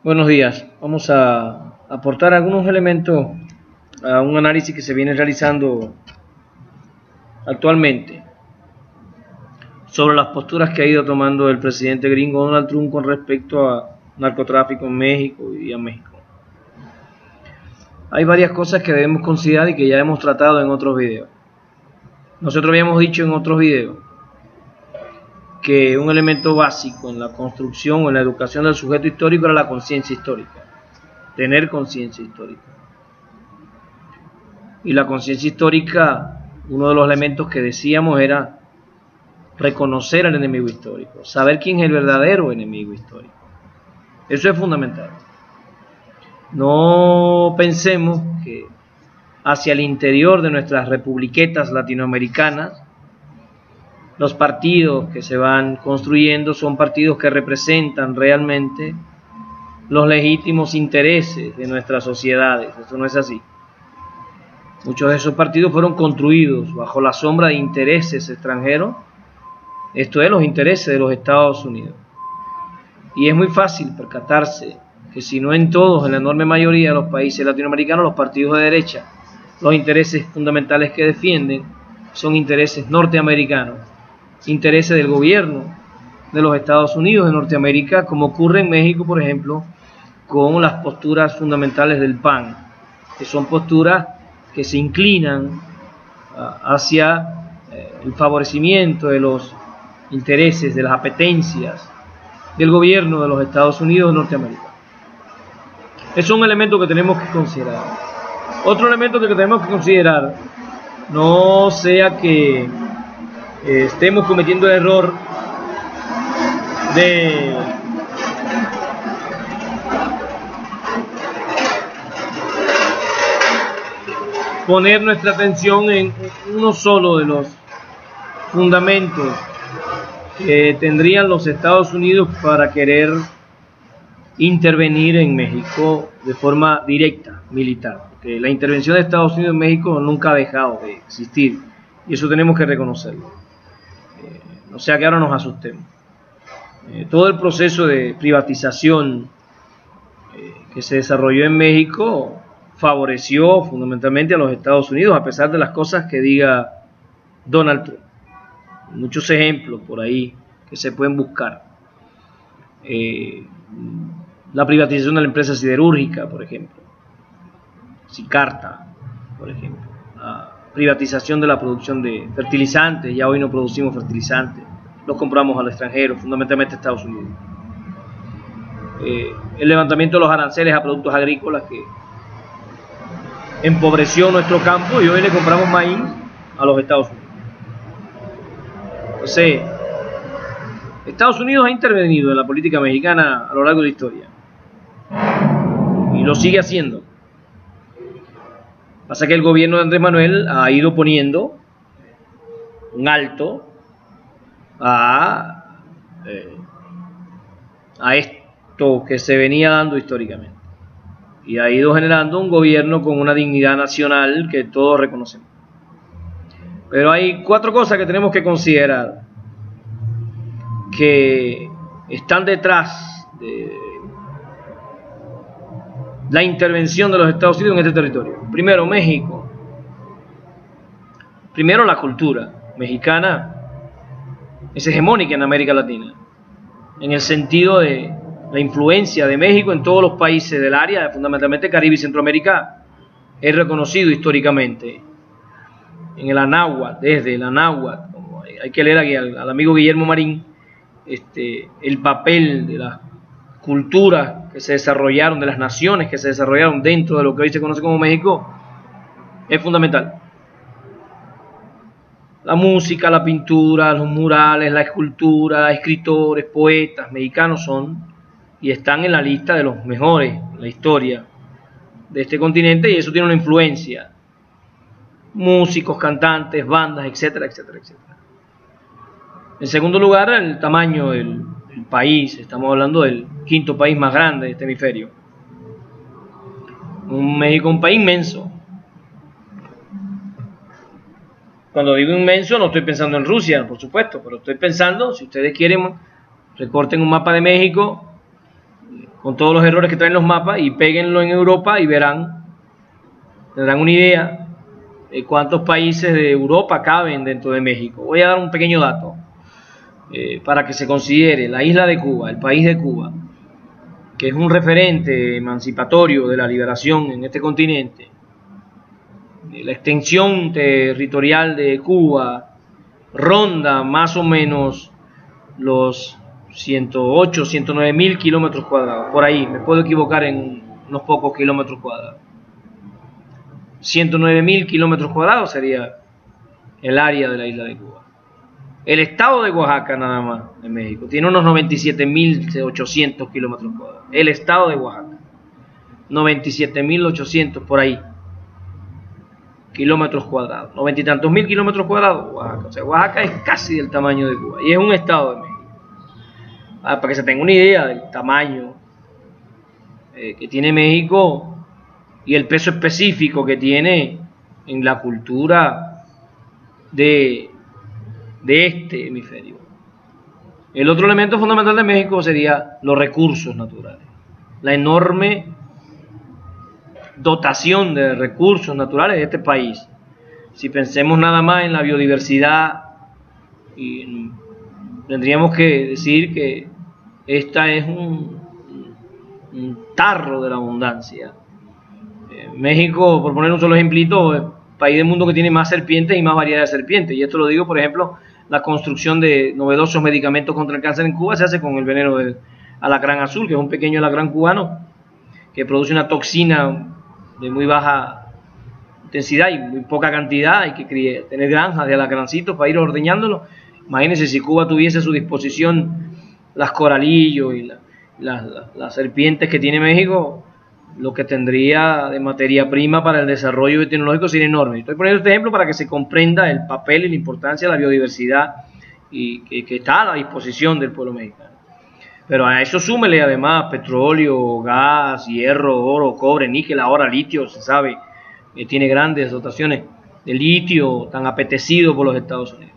Buenos días. Vamos a aportar algunos elementos a un análisis que se viene realizando actualmente sobre las posturas que ha ido tomando el presidente gringo Donald Trump con respecto a narcotráfico en México y a México. Hay varias cosas que debemos considerar y que ya hemos tratado en otros videos. Nosotros habíamos dicho en otros videos que un elemento básico en la construcción o en la educación del sujeto histórico era la conciencia histórica, tener conciencia histórica. Y la conciencia histórica, uno de los elementos que decíamos era reconocer al enemigo histórico, saber quién es el verdadero enemigo histórico. Eso es fundamental. No pensemos que hacia el interior de nuestras republiquetas latinoamericanas los partidos que se van construyendo son partidos que representan realmente los legítimos intereses de nuestras sociedades. Eso no es así. Muchos de esos partidos fueron construidos bajo la sombra de intereses extranjeros, esto es, los intereses de los Estados Unidos. Y es muy fácil percatarse que si no en todos, en la enorme mayoría de los países latinoamericanos, los partidos de derecha, los intereses fundamentales que defienden son intereses norteamericanos, intereses del gobierno de los Estados Unidos de Norteamérica, como ocurre en México, por ejemplo, con las posturas fundamentales del PAN, que son posturas que se inclinan hacia el favorecimiento de los intereses, de las apetencias del gobierno de los Estados Unidos de Norteamérica. Es un elemento que tenemos que considerar. Otro elemento que tenemos que considerar, no sea que estemos cometiendo el error de poner nuestra atención en uno solo de los fundamentos que tendrían los Estados Unidos para querer intervenir en México de forma directa, militar. Porque la intervención de Estados Unidos en México nunca ha dejado de existir y eso tenemos que reconocerlo. No sea que ahora nos asustemos. Todo el proceso de privatización que se desarrolló en México favoreció fundamentalmente a los Estados Unidos, a pesar de las cosas que diga Donald Trump. Muchos ejemplos por ahí que se pueden buscar. La privatización de la empresa siderúrgica, por ejemplo. Sicarta, por ejemplo. La privatización de la producción de fertilizantes. Ya hoy no producimos fertilizantes. Los compramos al extranjero, fundamentalmente a Estados Unidos. El levantamiento de los aranceles a productos agrícolas que empobreció nuestro campo y hoy le compramos maíz a los Estados Unidos. Entonces, Estados Unidos ha intervenido en la política mexicana a lo largo de la historia y lo sigue haciendo. Pasa que el gobierno de Andrés Manuel ha ido poniendo un alto a esto que se venía dando históricamente y ha ido generando un gobierno con una dignidad nacional que todos reconocemos. Pero hay cuatro cosas que tenemos que considerar que están detrás de la intervención de los Estados Unidos en este territorio. Primero, México. Primero, la cultura mexicana es hegemónica en América Latina, en el sentido de la influencia de México en todos los países del área, fundamentalmente Caribe y Centroamérica, es reconocido históricamente. En el Anáhuac, desde el Anáhuac, hay que leer aquí al amigo Guillermo Marín, el papel de las culturas que se desarrollaron, de las naciones que se desarrollaron dentro de lo que hoy se conoce como México, es fundamental. La música, la pintura, los murales, la escultura, escritores, poetas mexicanos son y están en la lista de los mejores en la historia de este continente, y eso tiene una influencia. Músicos, cantantes, bandas, etcétera, etcétera, etcétera. En segundo lugar, el tamaño del país. Estamos hablando del quinto país más grande de este hemisferio. México es un país inmenso. Cuando digo inmenso no estoy pensando en Rusia, por supuesto, pero estoy pensando, si ustedes quieren, recorten un mapa de México con todos los errores que traen los mapas, y péguenlo en Europa y verán, tendrán una idea de cuántos países de Europa caben dentro de México. Voy a dar un pequeño dato para que se considere la isla de Cuba, el país de Cuba, que es un referente emancipatorio de la liberación en este continente. La extensión territorial de Cuba ronda más o menos los 108, 109 mil kilómetros cuadrados, por ahí, me puedo equivocar en unos pocos kilómetros cuadrados. 109 mil kilómetros cuadrados sería el área de la isla de Cuba. El estado de Oaxaca nada más, en México, tiene unos 97.800 kilómetros cuadrados. El estado de Oaxaca, 97.800 por ahí kilómetros cuadrados, 90 y tantos mil kilómetros cuadrados, Oaxaca. O sea, Oaxaca es casi del tamaño de Cuba y es un estado de México. Para que se tenga una idea del tamaño que tiene México y el peso específico que tiene en la cultura de este hemisferio. El otro elemento fundamental de México sería los recursos naturales, la enorme dotación de recursos naturales de este país. Si pensemos nada más en la biodiversidad, tendríamos que decir que esta es un tarro de la abundancia. México, por poner un solo ejemplito, es el país del mundo que tiene más serpientes y más variedad de serpientes. Y esto lo digo, por ejemplo, la construcción de novedosos medicamentos contra el cáncer en Cuba se hace con el veneno del alacrán azul, que es un pequeño alacrán cubano que produce una toxina de muy baja intensidad y muy poca cantidad. Hay que tener granjas de alacrancitos para ir ordeñándolo. Imagínense si Cuba tuviese a su disposición las coralillos y las serpientes que tiene México, lo que tendría de materia prima para el desarrollo tecnológico sería enorme. Estoy poniendo este ejemplo para que se comprenda el papel y la importancia de la biodiversidad y que está a la disposición del pueblo mexicano. Pero a eso súmele además petróleo, gas, hierro, oro, cobre, níquel, ahora litio, se sabe que tiene grandes dotaciones de litio tan apetecido por los Estados Unidos.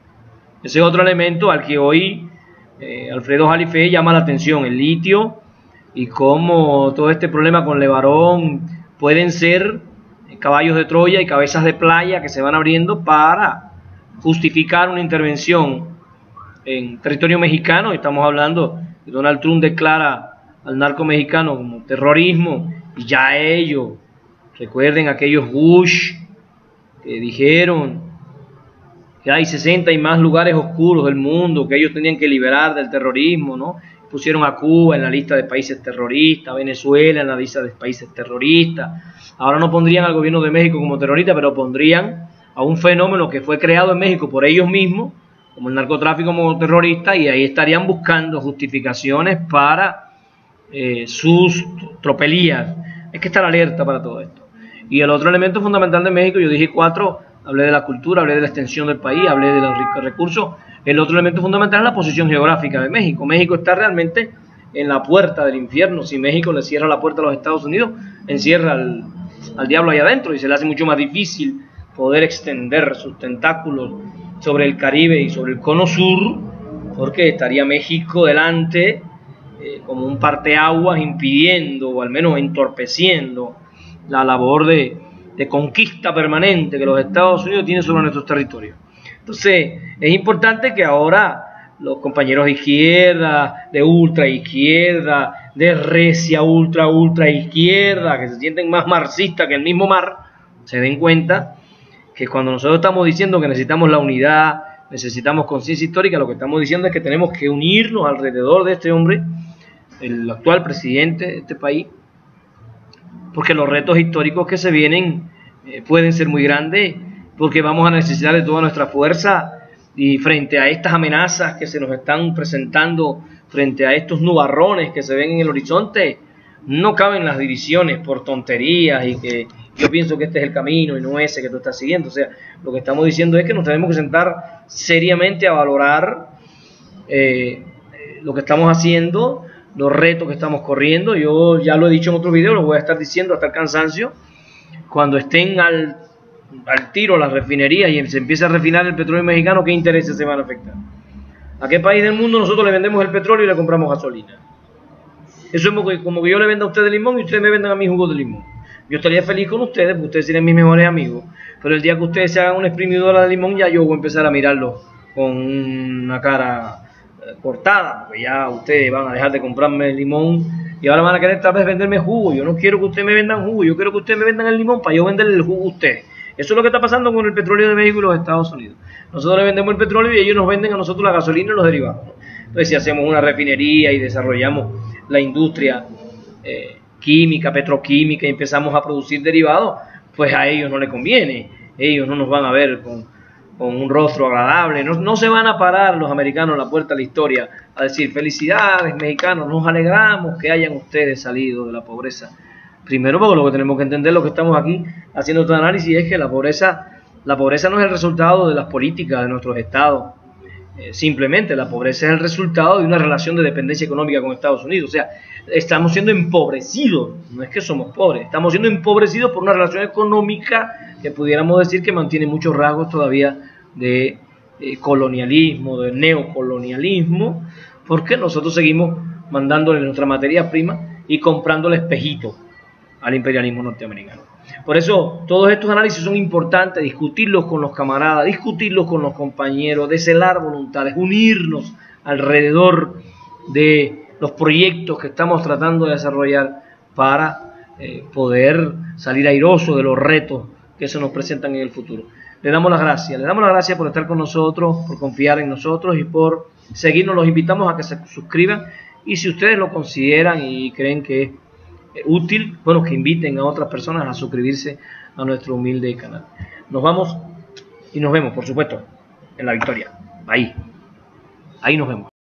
Ese es otro elemento al que hoy Alfredo Jalifé llama la atención, el litio, y cómo todo este problema con Levarón pueden ser caballos de Troya y cabezas de playa que se van abriendo para justificar una intervención en territorio mexicano. Estamos hablando de Donald Trump declara al narco mexicano como terrorismo, y ya ellos, recuerden aquellos Bush que dijeron que hay 60 y más lugares oscuros del mundo que ellos tenían que liberar del terrorismo, ¿no? Pusieron a Cuba en la lista de países terroristas, Venezuela en la lista de países terroristas. Ahora no pondrían al gobierno de México como terrorista, pero pondrían a un fenómeno que fue creado en México por ellos mismos, como el narcotráfico, como terrorista, y ahí estarían buscando justificaciones para sus tropelías. Hay que estar alerta para todo esto. Y el otro elemento fundamental de México, yo dije 4, hablé de la cultura, hablé de la extensión del país, hablé de los recursos. El otro elemento fundamental es la posición geográfica de México. México está realmente en la puerta del infierno. Si México le cierra la puerta a los Estados Unidos, encierra al diablo ahí adentro y se le hace mucho más difícil poder extender sus tentáculos sobre el Caribe y sobre el cono sur, porque estaría México delante como un parteaguas impidiendo o al menos entorpeciendo la labor de conquista permanente que los Estados Unidos tienen sobre nuestros territorios. Entonces, es importante que ahora los compañeros de izquierda, de ultra izquierda, de recia ultra izquierda, que se sienten más marxistas que el mismo mar, se den cuenta que cuando nosotros estamos diciendo que necesitamos la unidad, necesitamos conciencia histórica, lo que estamos diciendo es que tenemos que unirnos alrededor de este hombre, el actual presidente de este país, porque los retos históricos que se vienen pueden ser muy grandes, porque vamos a necesitar de toda nuestra fuerza, y frente a estas amenazas que se nos están presentando, frente a estos nubarrones que se ven en el horizonte, no caben las divisiones por tonterías y que yo pienso que este es el camino y no ese que tú estás siguiendo. O sea, lo que estamos diciendo es que nos tenemos que sentar seriamente a valorar lo que estamos haciendo, los retos que estamos corriendo. Yo ya lo he dicho en otro video, lo voy a estar diciendo hasta el cansancio. Cuando estén al tiro las refinerías y se empiece a refinar el petróleo mexicano, ¿qué intereses se van a afectar? ¿A qué país del mundo nosotros le vendemos el petróleo y le compramos gasolina? Eso es como que yo le venda a ustedes limón y ustedes me vendan a mí jugo de limón. Yo estaría feliz con ustedes, porque ustedes serían mis mejores amigos, pero el día que ustedes se hagan una exprimidora de limón, ya yo voy a empezar a mirarlo con una cara cortada, porque ya ustedes van a dejar de comprarme el limón y ahora van a querer tal vez venderme jugo. Yo no quiero que ustedes me vendan jugo, yo quiero que ustedes me vendan el limón para yo venderle el jugo a ustedes. Eso es lo que está pasando con el petróleo de México y los Estados Unidos. Nosotros le vendemos el petróleo y ellos nos venden a nosotros la gasolina y los derivados, ¿no? Entonces, si hacemos una refinería y desarrollamos la industria química, petroquímica y empezamos a producir derivados, pues a ellos no les conviene. Ellos no nos van a ver con un rostro agradable. No se van a parar los americanos a la puerta de la historia a decir: felicidades mexicanos, nos alegramos que hayan ustedes salido de la pobreza. Primero, porque lo que tenemos que entender, lo que estamos aquí haciendo este análisis, es que la pobreza no es el resultado de las políticas de nuestros estados. Simplemente la pobreza es el resultado de una relación de dependencia económica con Estados Unidos. O sea, estamos siendo empobrecidos, no es que somos pobres, estamos siendo empobrecidos por una relación económica que pudiéramos decir que mantiene muchos rasgos todavía de colonialismo, de neocolonialismo, porque nosotros seguimos mandándole nuestra materia prima y comprándole espejitos al imperialismo norteamericano. Por eso todos estos análisis son importantes, discutirlos con los camaradas, discutirlos con los compañeros, desvelar voluntades, unirnos alrededor de los proyectos que estamos tratando de desarrollar para poder salir airosos de los retos que se nos presentan en el futuro. Le damos las gracias por estar con nosotros, por confiar en nosotros y por seguirnos. Los invitamos a que se suscriban y si ustedes lo consideran y creen que es útil, bueno, que inviten a otras personas a suscribirse a nuestro humilde canal. Nos vamos y nos vemos, por supuesto, en la victoria. Ahí nos vemos.